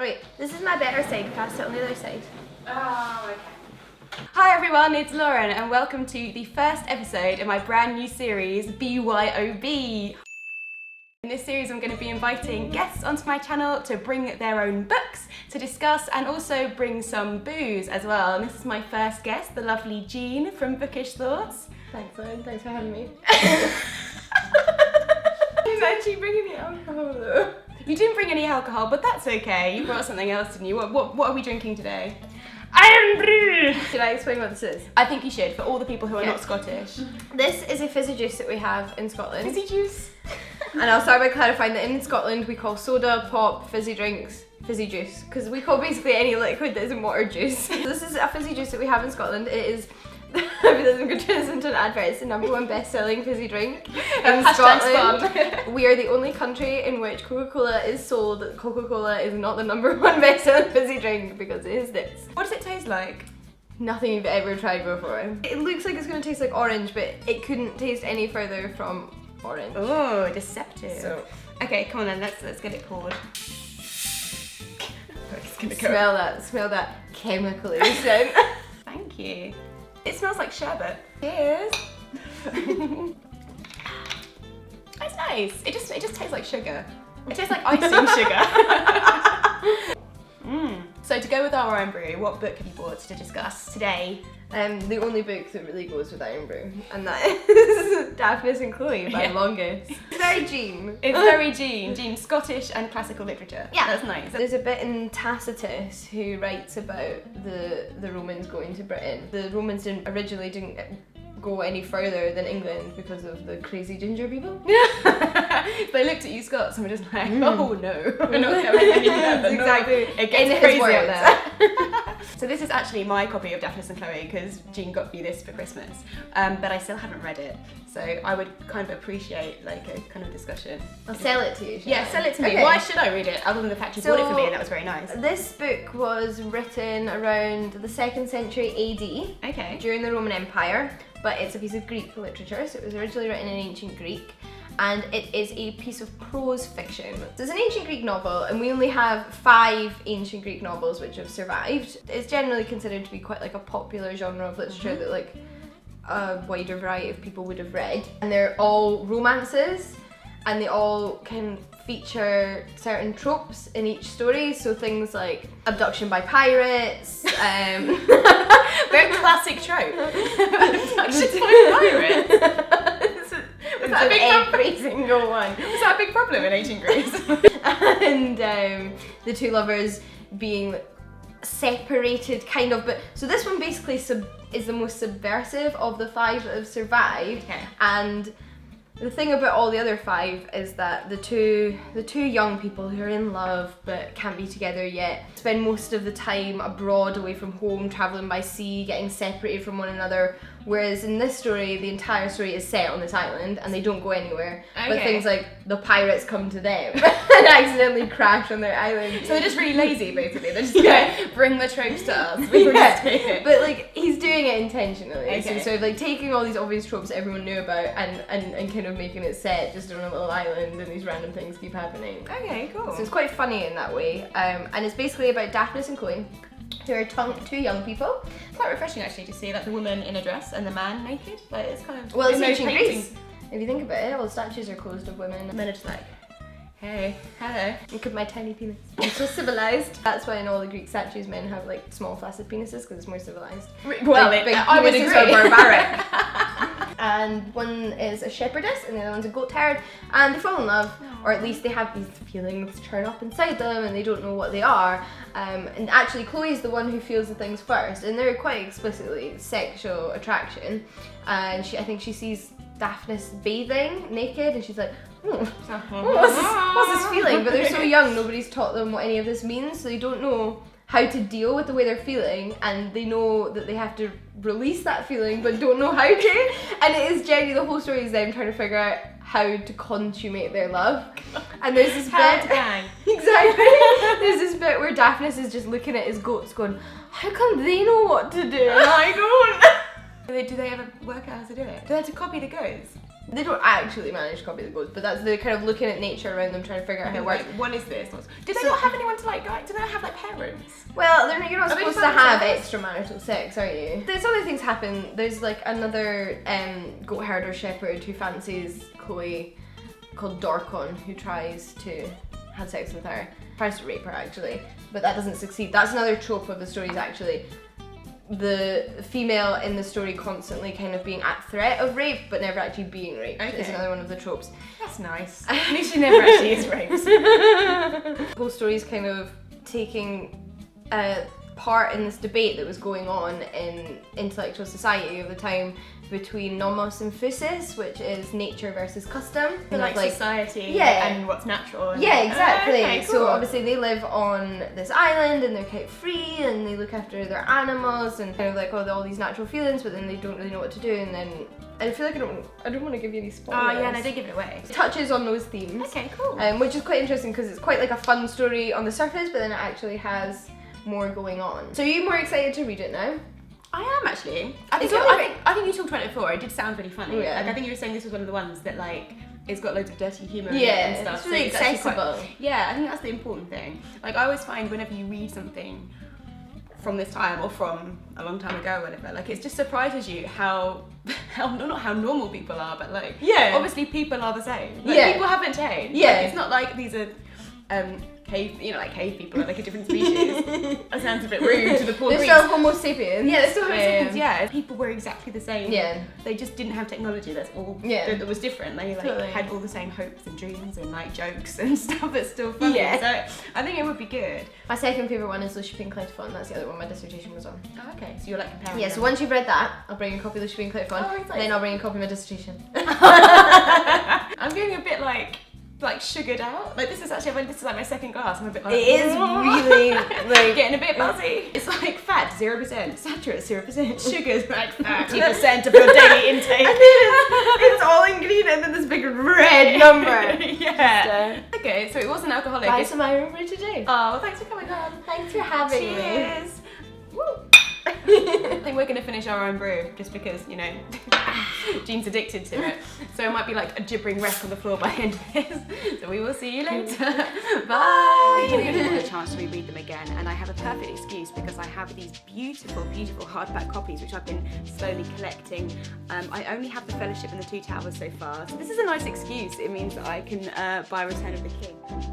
Right, this is my better side, pass it on the other side. Oh, okay. Hi everyone, it's Lauren and welcome to the first episode of my brand new series, BYOB. In this series I'm going to be inviting guests onto my channel to bring their own books to discuss and also bring some booze as well. And this is my first guest, the lovely Jean from Bookish Thoughts. Thanks, Lauren, thanks for having me. I'm actually bringing the alcohol though. You didn't bring any alcohol, but that's okay. You brought something else, didn't you? What are we drinking today? Iron Brew! Should I explain what this is? I think you should, for all the people who are not Scottish. This is a fizzy juice that we have in Scotland. Fizzy juice? And I'll start by clarifying that in Scotland we call soda, pop, fizzy drinks, fizzy juice. Because we call basically any liquid that isn't water juice. So this is a fizzy juice that we have in Scotland. It is, I mean, I'm going to turn this into an advert. It's the #1 best-selling fizzy drink in Scotland. We are the only country in which Coca-Cola is sold. Coca-Cola is not the #1 best-selling fizzy drink because it is this. What does it taste like? Nothing you've ever tried before. It looks like it's going to taste like orange, but it couldn't taste any further from orange. Oh, deceptive. So, okay, come on then, let's get it poured. smell that chemical scent. Thank you. It smells like sherbet. Cheers. It's nice. It just tastes like sugar. It tastes like icing sugar. So to go with our Iron Brew, what book have you brought to discuss today? The only book that really goes with Iron Brew, and that is Daphnis and Chloe by longest. It's very Jean. It's very Jean. Jean, Scottish and classical literature. Yeah, that's nice. There's a bit in Tacitus who writes about the Romans going to Britain. The Romans originally didn't go any further than England because of the crazy ginger people. They looked at you Scots and were just like, oh no, we're not going any further. Exactly. It gets crazy up there. So this is actually my copy of Daphnis and Chloe because Jean got me this for Christmas, but I still haven't read it. So I would kind of appreciate like a kind of discussion. I'll sell it to you. Yeah, sell it to me. Okay. Why should I read it other than the fact you bought it for me and that was very nice? This book was written around the 2nd century AD. Okay. During the Roman Empire, but it's a piece of Greek literature, so it was originally written in ancient Greek, and it is a piece of prose fiction. So it's an ancient Greek novel, and we only have 5 ancient Greek novels which have survived. It's generally considered to be quite like a popular genre of literature that like a wider variety of people would have read. And they're all romances, and they all can feature certain tropes in each story, so things like abduction by pirates, very classic trope. Abduction by pirates. Was that a big every single one. Was that a big problem in ancient Greece? And the two lovers being separated, kind of, but so this one basically is the most subversive of the 5 that have survived. Okay. And the thing about all the other 5 is that the two young people who are in love but can't be together yet spend most of the time abroad, away from home, travelling by sea, getting separated from one another. Whereas in this story, the entire story is set on this island and they don't go anywhere. Okay. But things like the pirates come to them and accidentally crash on their island. So they're just really lazy, basically. They're just like, bring the tropes to us. We just take it. But like, he's doing it intentionally. Okay. So sort of like taking all these obvious tropes that everyone knew about and kind of making it set just on a little island and these random things keep happening. Okay, cool. So it's quite funny in that way. And it's basically about Daphnis and Chloe, who are 2 young people. Quite refreshing actually to see like the woman in a dress and the man naked. Like it's kind of it's ancient Greece. If you think about it, all the statues are closed of women. Men are just like, hey, hello. Look at my tiny penis. I'm so civilized. That's why in all the Greek statues men have like small flaccid penises because it's more civilized. Well, big I would penises agree. are barbaric. And one is a shepherdess and the other one's a goat herd, and they fall in love, or at least they have these feelings turn up inside them and they don't know what they are. And actually Chloe's the one who feels the things first, and they're quite explicitly sexual attraction. And I think she sees Daphnis bathing naked and she's like, what's this feeling? But they're so young, nobody's taught them what any of this means, so they don't know how to deal with the way they're feeling, and they know that they have to release that feeling but don't know how to. And it is generally, the whole story is them trying to figure out how to consummate their love. And there's this bit exactly there's this bit where Daphnis is just looking at his goats going, how come they know what to do and I don't? Do they ever work out how to do it? Do they have to copy the goats? They don't actually manage to copy the goats, but that's, they're kind of looking at nature around them, trying to figure out how it works. What is this? Do they not have anyone to like guide? Do they not have parents? Well, you're not Are they supposed to fun have sex? extramarital sex, are you? There's other things happen. There's like another goat herder shepherd who fancies Chloe, called Dorcon, who tries to have sex with her. Tries to rape her actually, but that doesn't succeed. That's another trope of the stories actually. The female in the story constantly kind of being at threat of rape, but never actually being raped. Okay. Is another one of the tropes. That's nice. At least she never actually is raped. The whole story is kind of taking part in this debate that was going on in intellectual society of the time between nomos and physis, which is nature versus custom. So like society and what's natural. And yeah, exactly. Okay, cool. So obviously they live on this island and they're quite free and they look after their animals and kind of like all these natural feelings, but then they don't really know what to do, and then I feel like I don't want to give you any spoilers. Oh yeah, no, don't give it away. It touches on those themes. Okay, cool. Which is quite interesting because it's quite like a fun story on the surface, but then it actually has more going on. So are you more excited to read it now? I am actually. I think you talked about it before. It did sound really funny. Yeah. Like I think you were saying this was one of the ones that like it's got loads of dirty humour in it Yeah, and stuff. it's really actually accessible. Yeah, I think that's the important thing. Like I always find whenever you read something from this time or from a long time ago or whatever, like it just surprises you how not how normal people are, but like obviously people are the same. Like, people haven't changed. Yeah. Like, it's not like these are cave, like cave people are like a different species. That sounds a bit rude to the poor They're Greeks. still Homo sapiens. Yeah, they're still Homo sapiens, yeah. People were exactly the same. Yeah. They just didn't have technology, that's all that was different. They like Totally. had all the same hopes and dreams and like jokes and stuff that's still funny. Yeah. So I think it would be good. My second favourite one is Lucia Pink Cliff-Fun. That's the other one my dissertation was on. Oh, okay, so you're like comparing Yeah, them. so once you've read that, I'll bring you a copy of Lucia Pink Cliff-Fun, Oh, exciting. then I'll bring you a copy of my dissertation. I'm getting a bit like sugared out. Like this is like my second glass. I'm a bit like It is really like getting a bit buzzy. It's like fat 0%, saturates 0%, sugars like 30% of your daily intake. And then it's all in green and then this big red number. Yeah. Okay, so it wasn't alcoholic. Buy some Iron Brew today. Oh, well, thanks for coming on. Thanks for having me. Cheers. Woo. I think we're gonna finish our own brew just because, you know, Jean's addicted to it. So it might be like a gibbering wreck on the floor by the end of this. So we will see you later. Bye. I'm gonna have a chance to reread them again, and I have a perfect excuse because I have these beautiful, beautiful hardback copies which I've been slowly collecting. I only have The Fellowship and The Two Towers so far, so this is a nice excuse. It means that I can buy Return of the King.